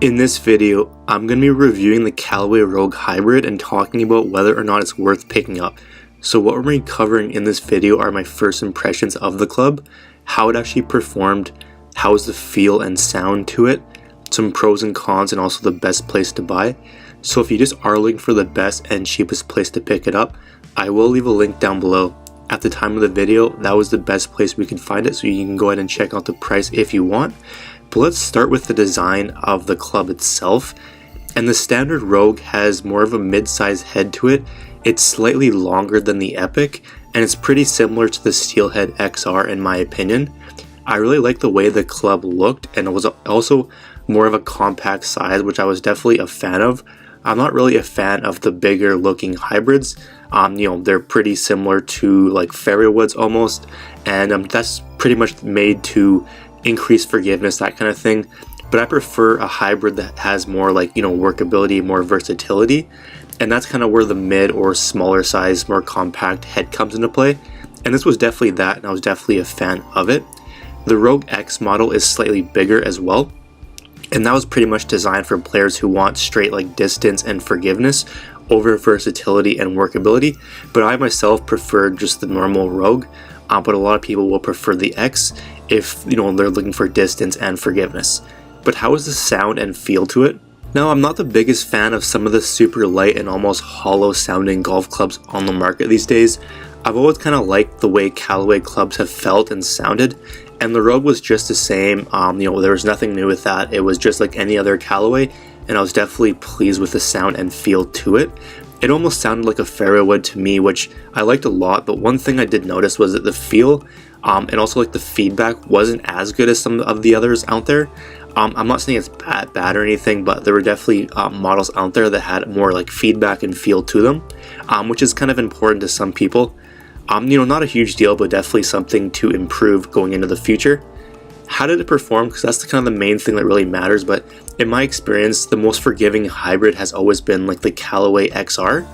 In this video, I'm going to be reviewing the Callaway Rogue Hybrid and talking about whether or not it's worth picking up. So what we're going to be covering in this video are my first impressions of the club, how it actually performed, how's the feel and sound to it, some pros and cons, and also the best place to buy. So if you just are looking for the best and cheapest place to pick it up, I will leave a link down below. At the time of the video, that was the best place we could find it, so you can go ahead and check out the price if you want. But let's start with the design of the club itself. And the standard Rogue has more of a mid-size head to it. It's slightly longer than the Epic, and it's pretty similar to the Steelhead XR in my opinion. I really like the way the club looked, and it was also more of a compact size, which I was definitely a fan of. I'm not really a fan of the bigger looking hybrids. They're pretty similar to like Fairwoods almost, and that's pretty much made to increase forgiveness, that kind of thing. But I prefer a hybrid that has more like, workability, more versatility, and that's kind of where the mid or smaller size, more compact head comes into play. And this was definitely that, and I was definitely a fan of it. The Rogue X model is slightly bigger as well, and that was pretty much designed for players who want straight like distance and forgiveness over versatility and workability. But I myself prefer just the normal Rogue, but a lot of people will prefer the X if they're looking for distance and forgiveness. But how is the sound and feel to it? Now, I'm not the biggest fan of some of the super light and almost hollow sounding golf clubs on the market these days. I've always kind of liked the way Callaway clubs have felt and sounded, and the Rogue was just the same. There was nothing new with that. It was just like any other Callaway, and I was definitely pleased with the sound and feel to it. It almost sounded like a Fairwood to me, which I liked a lot, but one thing I did notice was that the feel and also like the feedback wasn't as good as some of the others out there. I'm not saying it's bad or anything, but there were definitely models out there that had more like feedback and feel to them, which is kind of important to some people. Not a huge deal, but definitely something to improve going into the future. How did it perform? Because that's kind of the main thing that really matters. But in my experience, the most forgiving hybrid has always been like the Callaway XR.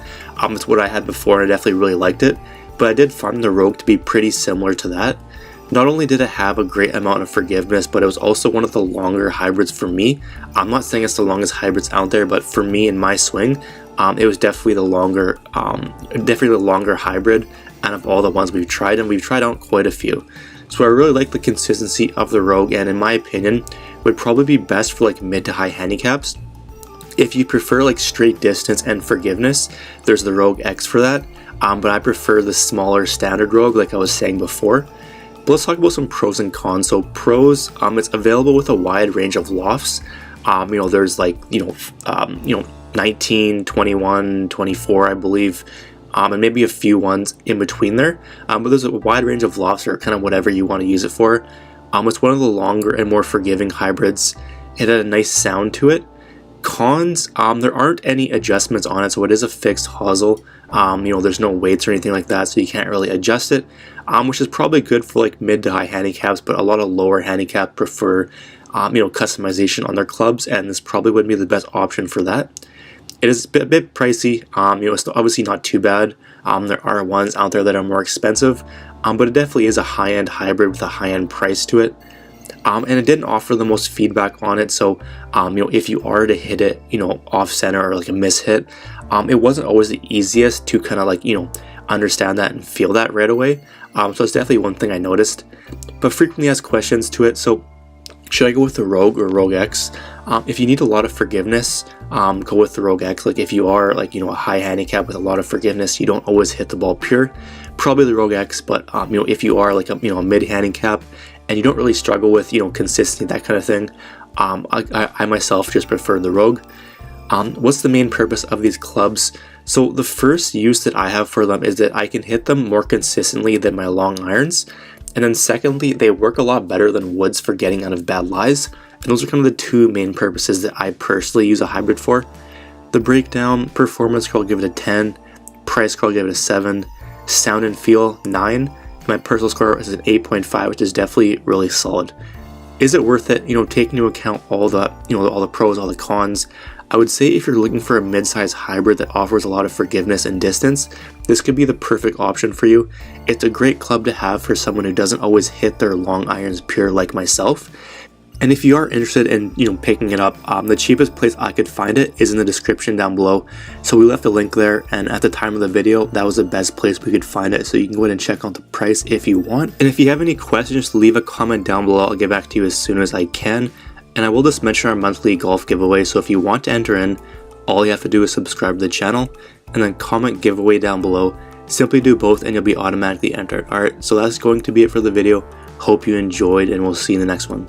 It's what I had before, and I definitely really liked it. But I did find the Rogue to be pretty similar to that. Not only did it have a great amount of forgiveness, but it was also one of the longer hybrids for me. I'm not saying it's the longest hybrids out there, but for me in my swing, it was definitely the longer hybrid out of all the ones we've tried, and we've tried out quite a few. So I really like the consistency of the Rogue, and in my opinion, would probably be best for like mid to high handicaps. If you prefer like straight distance and forgiveness, there's the Rogue X for that. But I prefer the smaller standard Rogue, like I was saying before. But let's talk about some pros and cons. So pros, it's available with a wide range of lofts. There's like 19, 21, 24, I believe. And maybe a few ones in between there, but there's a wide range of lofts or kind of whatever you want to use it for. It's one of the longer and more forgiving hybrids. It had a nice sound to it. Cons, there aren't any adjustments on it, so it is a fixed hosel. There's no weights or anything like that, so you can't really adjust it, which is probably good for like mid to high handicaps, but a lot of lower handicap prefer customization on their clubs, and this probably would be the best option for that. It is a bit pricey. It's obviously not too bad. There are ones out there that are more expensive, but it definitely is a high-end hybrid with a high-end price to it. And it didn't offer the most feedback on it, so if you are to hit it, off center or like a miss hit, it wasn't always the easiest to kind of like understand that and feel that right away. So it's definitely one thing I noticed. But frequently asked questions to it. So should I go with the Rogue or Rogue X? If you need a lot of forgiveness, go with the Rogue X. Like if you are like a high handicap with a lot of forgiveness, you don't always hit the ball pure, probably the Rogue X. But if you are like a mid handicap and you don't really struggle with consistency, that kind of thing, I myself just prefer the Rogue. What's the main purpose of these clubs? So the first use that I have for them is that I can hit them more consistently than my long irons. And then secondly, they work a lot better than woods for getting out of bad lies. And those are kind of the two main purposes that I personally use a hybrid for. The breakdown, performance score, I'll give it a 10. Price score, I'll give it a 7. Sound and feel, 9. My personal score is an 8.5, which is definitely really solid. Is it worth it? Taking into account all the pros, all the cons, I would say if you're looking for a mid-size hybrid that offers a lot of forgiveness and distance, this could be the perfect option for you. It's a great club to have for someone who doesn't always hit their long irons pure like myself. And if you are interested in, picking it up, the cheapest place I could find it is in the description down below. So we left a link there, and at the time of the video, that was the best place we could find it. So you can go ahead and check out the price if you want. And if you have any questions, leave a comment down below. I'll get back to you as soon as I can. And I will just mention our monthly golf giveaway. So if you want to enter in, all you have to do is subscribe to the channel and then comment giveaway down below. Simply do both and you'll be automatically entered. Alright, so that's going to be it for the video. Hope you enjoyed, and we'll see you in the next one.